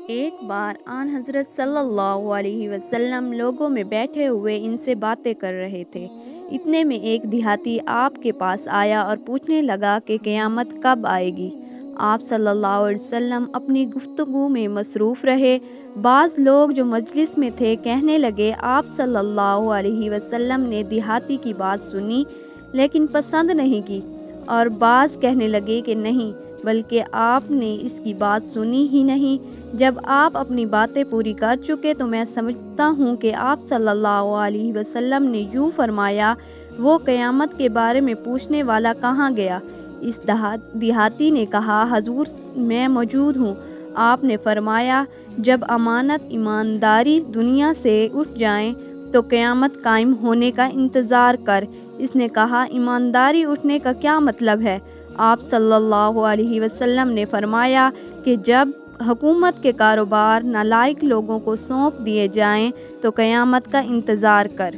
ایک بار آن حضرت صلی اللہ علیہ وسلم لوگوں میں بیٹھے ہوئے ان سے باتیں کر رہے تھے۔ اتنے میں ایک دیہاتی آپ کے پاس آیا اور پوچھنے لگا کہ قیامت کب آئے گی۔ آپ صلی اللہ علیہ وسلم اپنی گفتگو میں مصروف رہے۔ بعض لوگ جو مجلس میں تھے کہنے لگے آپ صلی اللہ علیہ وسلم نے دیہاتی کی بات سنی لیکن پسند نہیں کی، اور بعض کہنے لگے کہ نہیں بلکہ آپ نے اس کی بات سنی ہی نہیں۔ جب آپ اپنی باتیں پوری کر چکے تو میں سمجھتا ہوں کہ آپ صلی اللہ علیہ وسلم نے یوں فرمایا، وہ قیامت کے بارے میں پوچھنے والا کہاں گیا؟ اس دیہاتی نے کہا، حضور میں موجود ہوں۔ آپ نے فرمایا، جب امانت ایمانداری دنیا سے اٹھ جائیں تو قیامت قائم ہونے کا انتظار کر۔ اس نے کہا، ایمانداری اٹھنے کا کیا مطلب ہے؟ آپ صلی اللہ علیہ وسلم نے فرمایا کہ جب حکومت کے کاروبار نالائق لوگوں کو سونپ دیے جائیں تو قیامت کا انتظار کر۔